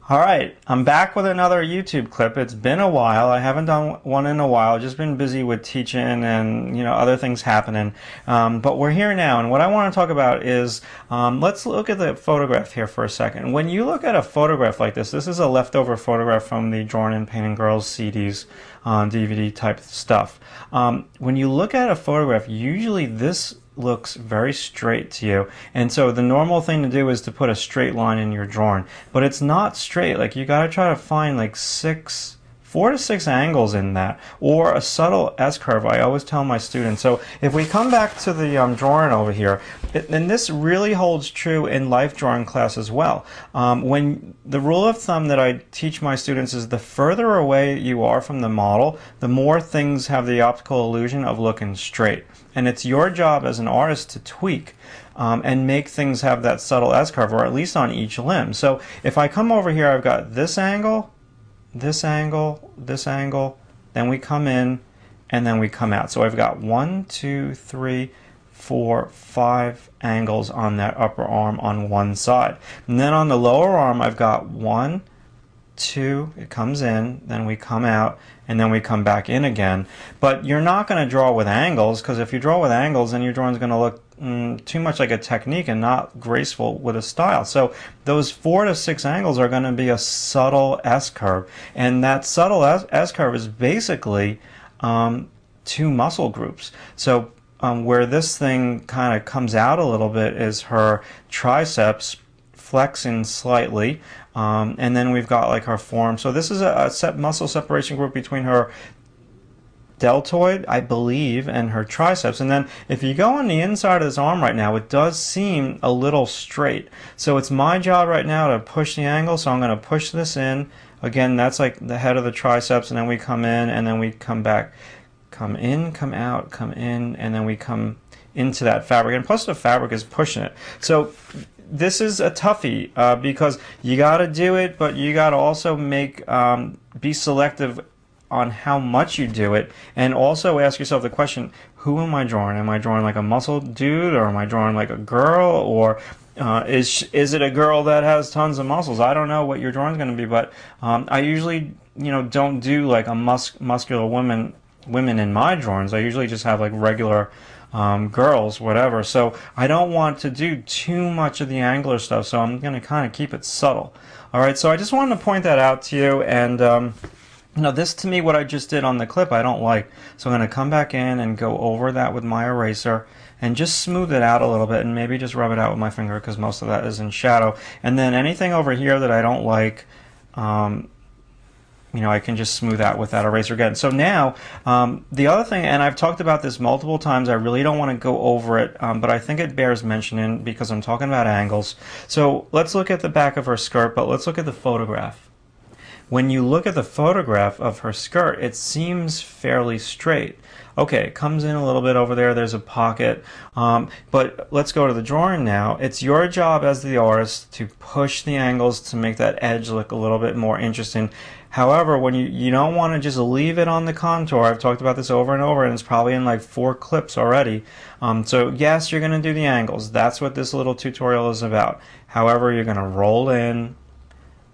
All right, I'm back with another YouTube clip. It's been a while. I haven't done one in a while. Just been busy with teaching and other things happening. But we're here now, and what I want to talk about is let's look at the photograph here for a second. When you look at a photograph like this is a leftover photograph from the Drawing and Painting Girls CDs, DVD type stuff. When you look at a photograph, usually this looks very straight to you, and so the normal thing to do is to put a straight line in your drawing, but it's not straight. Like, you got to try to find like 4 to 6 angles in that, or a subtle S-curve. I always tell my students. So if we come back to the drawing over here, and this really holds true in life drawing class as well. When the rule of thumb that I teach my students is the further away you are from the model, the more things have the optical illusion of looking straight. And it's your job as an artist to tweak and make things have that subtle S-curve, or at least on each limb. So if I come over here, I've got this angle, this angle, this angle, then we come in, and then we come out. So I've got 1, 2, 3, 4, 5 angles on that upper arm on one side. And then on the lower arm, I've got 1, 2, it comes in, then we come out, and then we come back in again. But you're not going to draw with angles, because if you draw with angles, then your drawing is going to look too much like a technique and not graceful with a style. So those 4 to 6 angles are going to be a subtle S-curve, and that subtle S-curve is basically 2 muscle groups. So where this thing kind of comes out a little bit is her triceps flexing slightly, and then we've got like her forearm. So this is a muscle separation group between her deltoid, I believe, and her triceps. And then if you go on the inside of this arm right now, it does seem a little straight. So it's my job right now to push the angle. So I'm going to push this in. Again, that's like the head of the triceps, and then we come in, and then we come back. Come in, come out, come in, and then we come into that fabric. And plus the fabric is pushing it. So this is a toughie because you got to do it, but you got to also be selective on how much you do it, and also ask yourself the question, who am I drawing? Am I drawing like a muscle dude, or am I drawing like a girl, or is it a girl that has tons of muscles? I don't know what your drawing is going to be, but I usually don't do like a muscular women in my drawings. I usually just have like regular girls, whatever. So I don't want to do too much of the angular stuff, so I'm going to kind of keep it subtle. Alright, so I just wanted to point that out to you, and this to me, what I just did on the clip, I don't like. So I'm going to come back in and go over that with my eraser and just smooth it out a little bit, and maybe just rub it out with my finger, because most of that is in shadow. And then anything over here that I don't like, I can just smooth out with that eraser again. So now, the other thing, and I've talked about this multiple times, I really don't want to go over it, but I think it bears mentioning because I'm talking about angles. So let's look at the back of her skirt, but let's look at the photograph. When you look at the photograph of her skirt, it seems fairly straight. Okay, it comes in a little bit over there, there's a pocket, but let's go to the drawing now. It's your job as the artist to push the angles to make that edge look a little bit more interesting. However, when you don't want to just leave it on the contour. I've talked about this over and over, and it's probably in like 4 clips already. So yes, you're going to do the angles. That's what this little tutorial is about. However, you're going to roll in,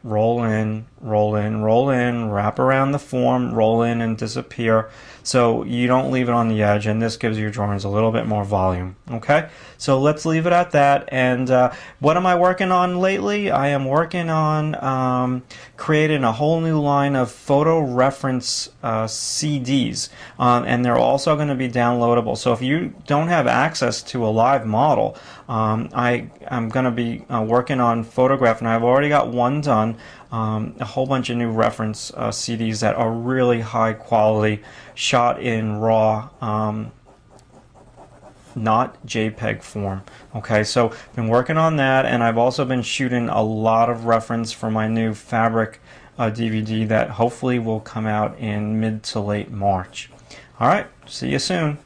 roll in, roll in, roll in, wrap around the form, roll in, and disappear, so you don't leave it on the edge, and this gives your drawings a little bit more volume. Okay, so let's leave it at that. And what am I working on lately? I am working on creating a whole new line of photo reference CDs, and they're also going to be downloadable. So if you don't have access to a live model, I am going to be working on photograph, and I've already got one done. A whole bunch of new reference CDs that are really high quality, shot in RAW, not JPEG form. Okay, so been working on that, and I've also been shooting a lot of reference for my new fabric DVD that hopefully will come out in mid to late March. Alright, see you soon.